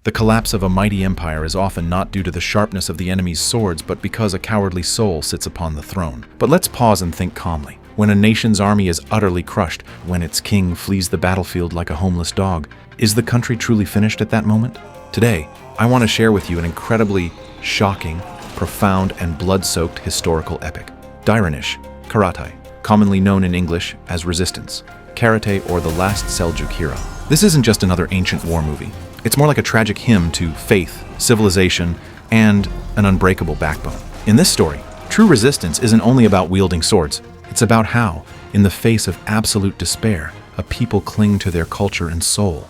The collapse of a mighty empire is often not due to the sharpness of the enemy's swords, but because a cowardly soul sits upon the throne. But let's pause and think calmly. When a nation's army is utterly crushed, when its king flees the battlefield like a homeless dog, is the country truly finished at that moment? Today, I want to share with you an incredibly shocking, profound, and blood-soaked historical epic. Direnis Karatay, commonly known in English as Resistance, Karatay, or the Last Seljuk Hero. This isn't just another ancient war movie. It's more like a tragic hymn to faith, civilization, and an unbreakable backbone. In this story, true resistance isn't only about wielding swords. It's about how, in the face of absolute despair, a people cling to their culture and soul.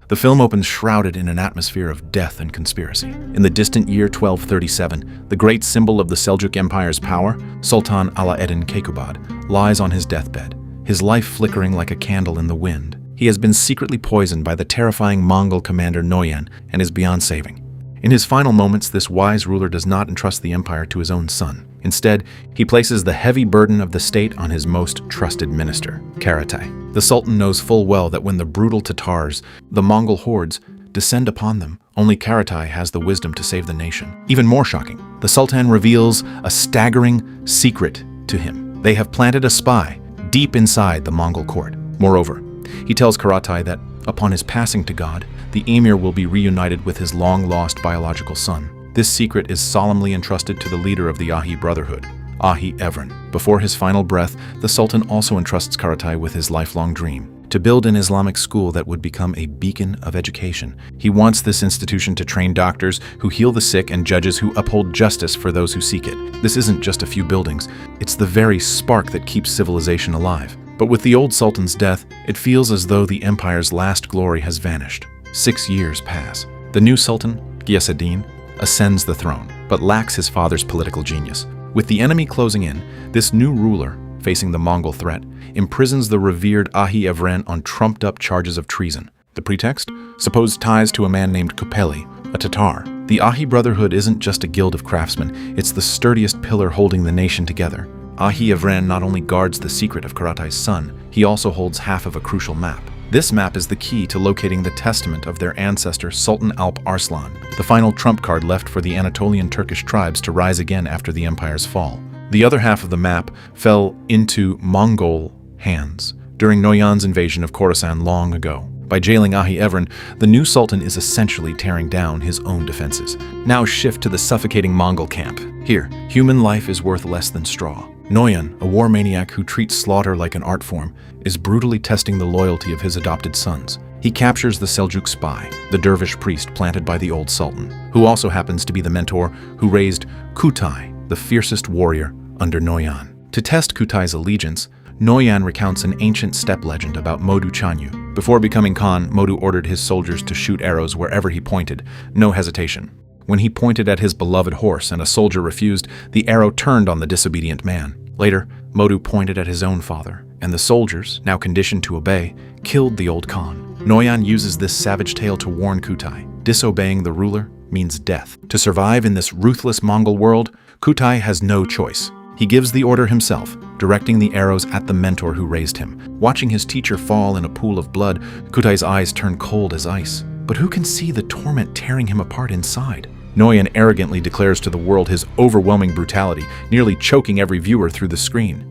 The film opens shrouded in an atmosphere of death and conspiracy. In the distant year 1237, the great symbol of the Seljuk Empire's power, Sultan Alaattin Keykubat, lies on his deathbed, his life flickering like a candle in the wind. He has been secretly poisoned by the terrifying Mongol commander Noyan and is beyond saving. In his final moments, this wise ruler does not entrust the empire to his own son. Instead, he places the heavy burden of the state on his most trusted minister, Karatay. The Sultan knows full well that when the brutal Tatars, the Mongol hordes, descend upon them, only Karatay has the wisdom to save the nation. Even more shocking, the Sultan reveals a staggering secret to him. They have planted a spy deep inside the Mongol court. Moreover, he tells Karatay that, upon his passing to God, the emir will be reunited with his long-lost biological son. This secret is solemnly entrusted to the leader of the Ahi Brotherhood, Ahi Evren. Before his final breath, the Sultan also entrusts Karatay with his lifelong dream, to build an Islamic school that would become a beacon of education. He wants this institution to train doctors who heal the sick and judges who uphold justice for those who seek it. This isn't just a few buildings, it's the very spark that keeps civilization alive. But with the old Sultan's death, it feels as though the empire's last glory has vanished. 6 years pass. The new Sultan, Guyaseddin, ascends the throne, but lacks his father's political genius. With the enemy closing in, this new ruler, facing the Mongol threat, imprisons the revered Ahi Evren on trumped-up charges of treason. The pretext? Supposed ties to a man named Kupeli, a Tatar. The Ahi Brotherhood isn't just a guild of craftsmen, it's the sturdiest pillar holding the nation together. Ahi Evren not only guards the secret of Karatay's son, he also holds half of a crucial map. This map is the key to locating the testament of their ancestor Sultan Alp Arslan, the final trump card left for the Anatolian Turkish tribes to rise again after the empire's fall. The other half of the map fell into Mongol hands during Noyan's invasion of Khorasan long ago. By jailing Ahi Evren, the new Sultan is essentially tearing down his own defenses. Now shift to the suffocating Mongol camp. Here, human life is worth less than straw. Noyan, a war maniac who treats slaughter like an art form, is brutally testing the loyalty of his adopted sons. He captures the Seljuk spy, the dervish priest planted by the old Sultan, who also happens to be the mentor who raised Kutay, the fiercest warrior under Noyan. To test Kutay's allegiance, Noyan recounts an ancient steppe legend about Modu Chanyu. Before becoming Khan, Modu ordered his soldiers to shoot arrows wherever he pointed, no hesitation. When he pointed at his beloved horse and a soldier refused, the arrow turned on the disobedient man. Later, Modu pointed at his own father, and the soldiers, now conditioned to obey, killed the old Khan. Noyan uses this savage tale to warn Kutay. Disobeying the ruler means death. To survive in this ruthless Mongol world, Kutay has no choice. He gives the order himself, directing the arrows at the mentor who raised him. Watching his teacher fall in a pool of blood, Kutay's eyes turn cold as ice. But who can see the torment tearing him apart inside? Noyan arrogantly declares to the world his overwhelming brutality, nearly choking every viewer through the screen.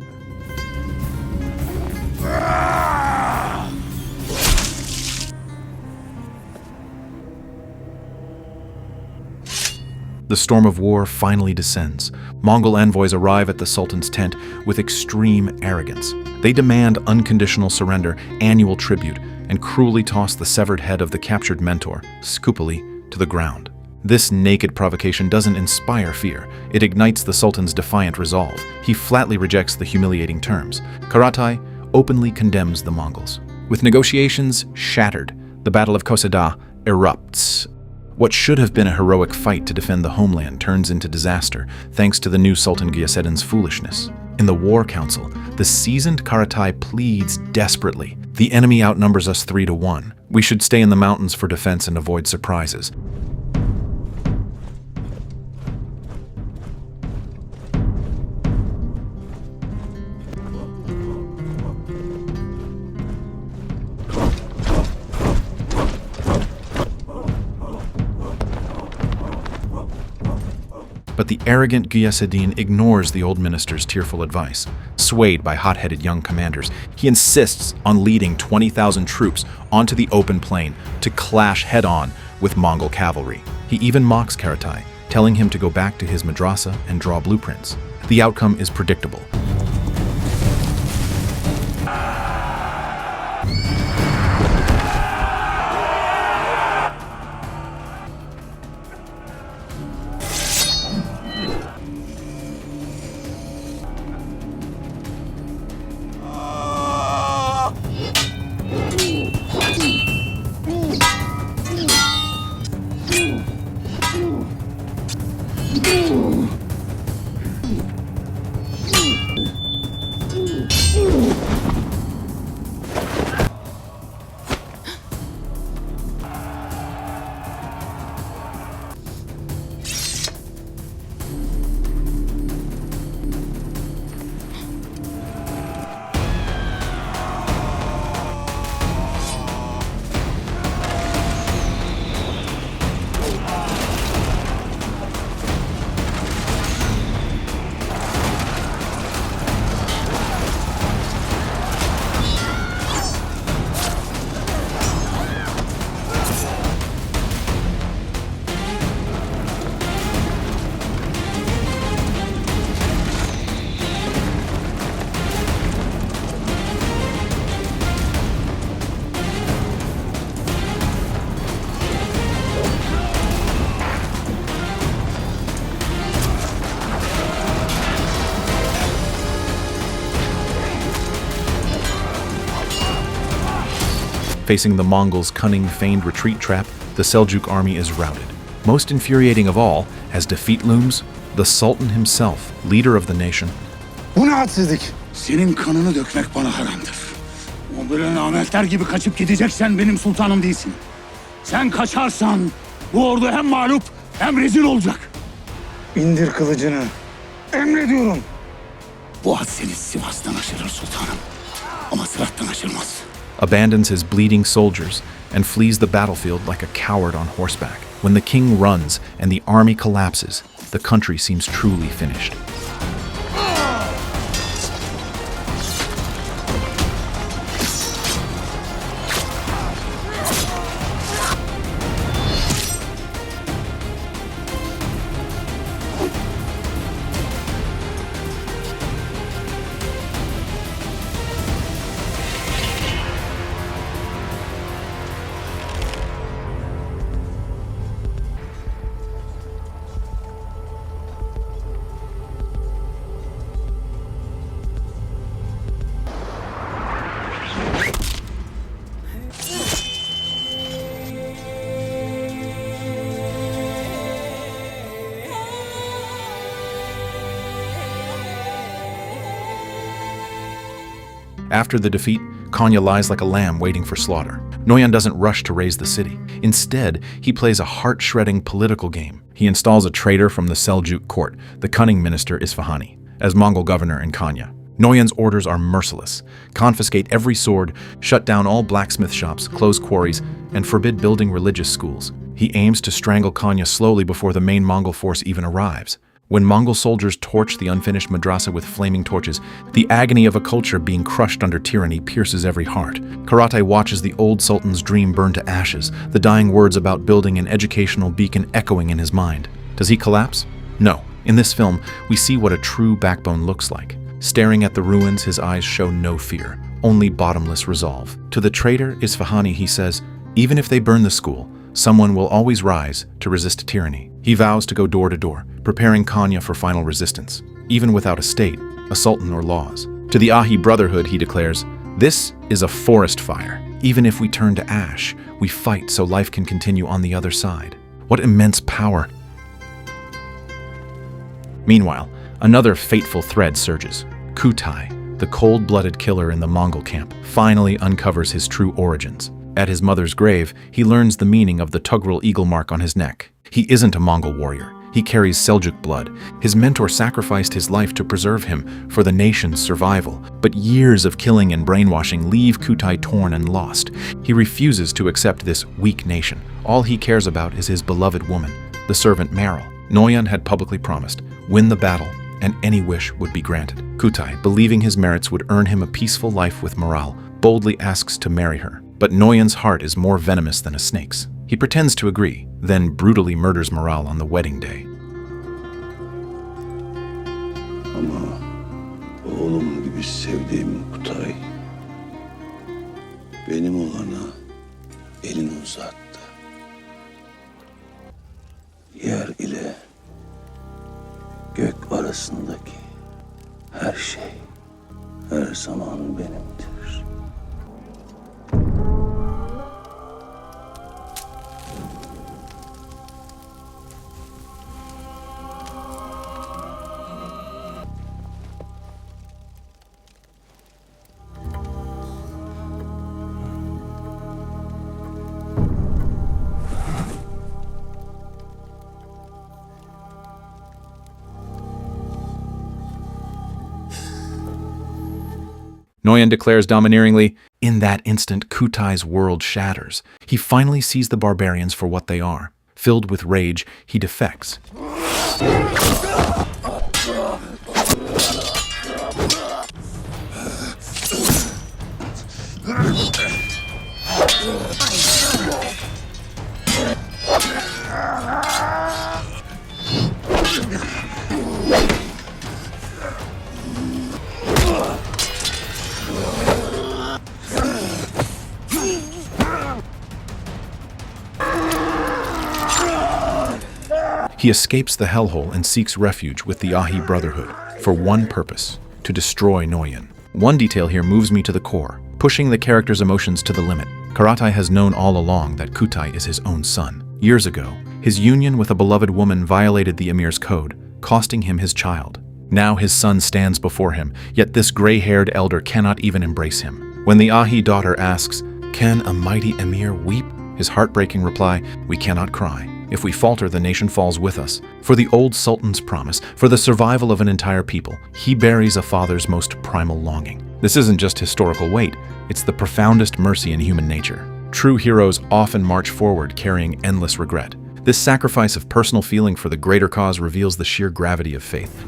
The storm of war finally descends. Mongol envoys arrive at the Sultan's tent with extreme arrogance. They demand unconditional surrender, annual tribute, and cruelly toss the severed head of the captured mentor, Skupeli, to the ground. This naked provocation doesn't inspire fear. It ignites the Sultan's defiant resolve. He flatly rejects the humiliating terms. Karatay openly condemns the Mongols. With negotiations shattered, the Battle of Kosedag erupts. What should have been a heroic fight to defend the homeland turns into disaster, thanks to the new Sultan Guyaseddin's foolishness. In the War Council, the seasoned Karatay pleads desperately. The enemy outnumbers us 3-1. We should stay in the mountains for defense and avoid surprises. But the arrogant Guyaseddin ignores the old minister's tearful advice. Swayed by hot-headed young commanders, he insists on leading 20,000 troops onto the open plain to clash head-on with Mongol cavalry. He even mocks Karatay, telling him to go back to his madrasa and draw blueprints. The outcome is predictable. Facing the Mongols' cunning, feigned retreat trap, the Seljuk army is routed. Most infuriating of all, as defeat looms, the Sultan himself, leader of the nation. Bu ne hadsizlik? Senin kanını dökmek bana haramdır. O böyle namertler gibi kaçıp gideceksen benim sultanım değilsin. Sen kaçarsan bu ordu hem mağlup hem rezil olacak. İndir kılıcını. Emrediyorum. Bu at seni Sivas'tan aşırır sultanım. Ama Sırat'tan aşırmaz. Abandons his bleeding soldiers and flees the battlefield like a coward on horseback. When the king runs and the army collapses, the country seems truly finished. After the defeat, Konya lies like a lamb waiting for slaughter. Noyan doesn't rush to raise the city. Instead, he plays a heart-shredding political game. He installs a traitor from the Seljuk court, the cunning minister Isfahani, as Mongol governor in Konya. Noyan's orders are merciless. Confiscate every sword, shut down all blacksmith shops, close quarries, and forbid building religious schools. He aims to strangle Konya slowly before the main Mongol force even arrives. When Mongol soldiers torch the unfinished madrasa with flaming torches, the agony of a culture being crushed under tyranny pierces every heart. Karatay watches the old sultan's dream burn to ashes, the dying words about building an educational beacon echoing in his mind. Does he collapse? No. In this film, we see what a true backbone looks like. Staring at the ruins, his eyes show no fear, only bottomless resolve. To the traitor Isfahani, he says, even if they burn the school, someone will always rise to resist tyranny. He vows to go door to door, preparing Konya for final resistance, even without a state, a sultan, or laws. To the Ahi Brotherhood, he declares, this is a forest fire. Even if we turn to ash, we fight so life can continue on the other side. What immense power. Meanwhile, another fateful thread surges. Kutay, the cold-blooded killer in the Mongol camp, finally uncovers his true origins. At his mother's grave, he learns the meaning of the Tughril eagle mark on his neck. He isn't a Mongol warrior. He carries Seljuk blood. His mentor sacrificed his life to preserve him for the nation's survival. But years of killing and brainwashing leave Kutay torn and lost. He refuses to accept this weak nation. All he cares about is his beloved woman, the servant Meryl. Noyan had publicly promised, win the battle, and any wish would be granted. Kutay, believing his merits would earn him a peaceful life with Moral, boldly asks to marry her. But Noyan's heart is more venomous than a snake's. He pretends to agree, then brutally murders Moral on the wedding day. Ama oğlum gibi sevdiğim Kutay benim olana elini uzattı. Yer ile gök arasındaki her şey her zaman benimdir. Noyan declares domineeringly, in that instant Kutay's world shatters. He finally sees the barbarians for what they are. Filled with rage, he defects. He escapes the hellhole and seeks refuge with the Ahi Brotherhood for one purpose, to destroy Noyan. One detail here moves me to the core, pushing the character's emotions to the limit. Karatay has known all along that Kutay is his own son. Years ago, his union with a beloved woman violated the Emir's code, costing him his child. Now his son stands before him, yet this gray-haired elder cannot even embrace him. When the Ahi daughter asks, "Can a mighty Emir weep?" his heartbreaking reply, "We cannot cry. If we falter, the nation falls with us." For the old Sultan's promise, for the survival of an entire people, he buries a father's most primal longing. This isn't just historical weight, it's the profoundest mercy in human nature. True heroes often march forward carrying endless regret. This sacrifice of personal feeling for the greater cause reveals the sheer gravity of faith.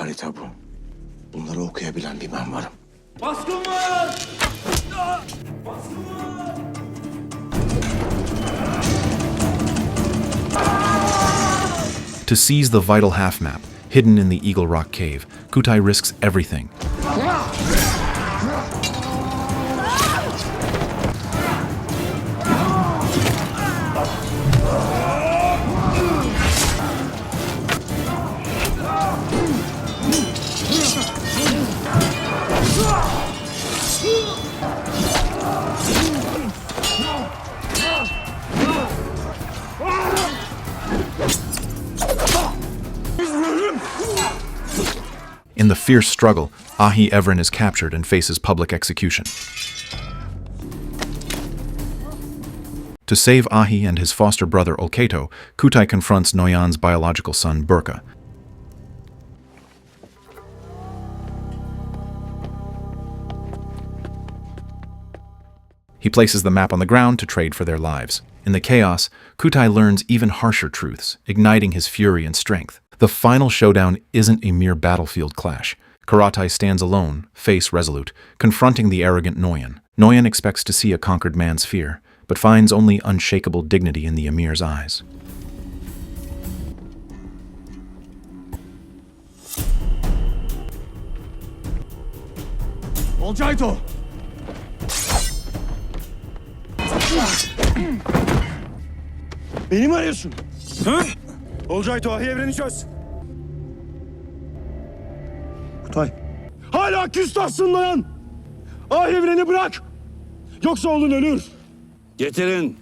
Harita bu. Bunları okuyabilen bir ben varım. Baskın var! Baskın var! To seize the vital half-map, hidden in the Eagle Rock Cave, Kutay risks everything. In the fierce struggle, Ahi Evren is captured and faces public execution. To save Ahi and his foster brother Olketo, Kutay confronts Noyan's biological son Burka. He places the map on the ground to trade for their lives. In the chaos, Kutay learns even harsher truths, igniting his fury and strength. The final showdown isn't a mere battlefield clash. Karatay stands alone, face resolute, confronting the arrogant Noyan. Noyan expects to see a conquered man's fear, but finds only unshakable dignity in the Emir's eyes. Olcayto! Beni mi arıyorsun? Olcay Tuğ evreni çöz. Kutay. Hala küstahsın lan! Ah evreni bırak! Yoksa oğlun ölür. Getirin.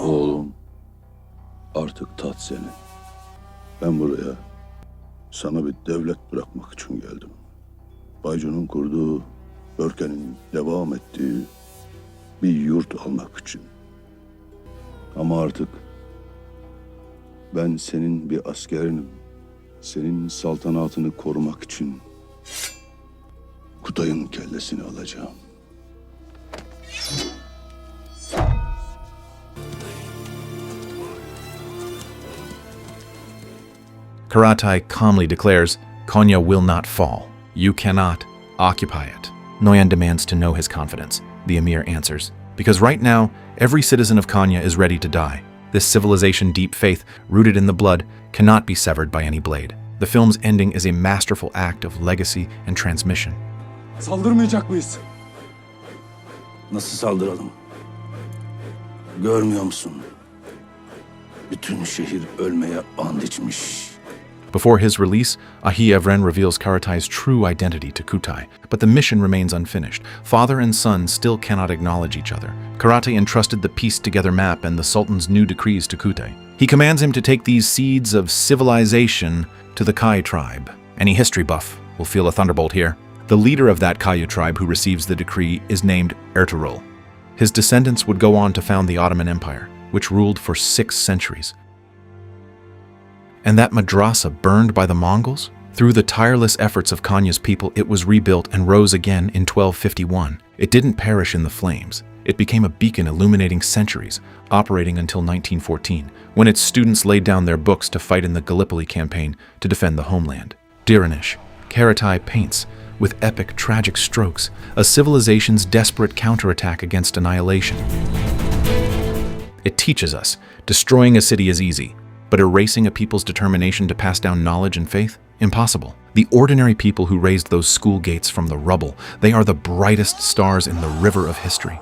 Oğlum, artık tat senin. Ben buraya sana bir devlet bırakmak için geldim. Bayco'nun kurduğu, Börke'nin devam ettiği bir yurt almak için. Ama artık ben senin bir askerinim. Senin saltanatını korumak için Kutay'ın kellesini alacağım. Karatay calmly declares, Konya will not fall. You cannot occupy it. Noyan demands to know his confidence. The emir answers, because right now, every citizen of Konya is ready to die. This civilization-deep faith, rooted in the blood, cannot be severed by any blade. The film's ending is a masterful act of legacy and transmission. Saldırmayacak mıyız? Nasıl saldıralım? Görmüyor musun? Bütün şehir ölmeye and içmiş. Before his release, Ahi Evren reveals Karatay's true identity to Kutay, but the mission remains unfinished. Father and son still cannot acknowledge each other. Karatay entrusted the pieced-together map and the Sultan's new decrees to Kutay. He commands him to take these seeds of civilization to the Kai tribe. Any history buff will feel a thunderbolt here. The leader of that Kayyu tribe who receives the decree is named Ertuğrul. His descendants would go on to found the Ottoman Empire, which ruled for 6 centuries. And that madrasa burned by the Mongols? Through the tireless efforts of Konya's people, it was rebuilt and rose again in 1251. It didn't perish in the flames. It became a beacon illuminating centuries, operating until 1914, when its students laid down their books to fight in the Gallipoli campaign to defend the homeland. Direnis Karatay paints, with epic, tragic strokes, a civilization's desperate counterattack against annihilation. It teaches us, destroying a city is easy, but erasing a people's determination to pass down knowledge and faith? Impossible. The ordinary people who raised those school gates from the rubble, they are the brightest stars in the river of history.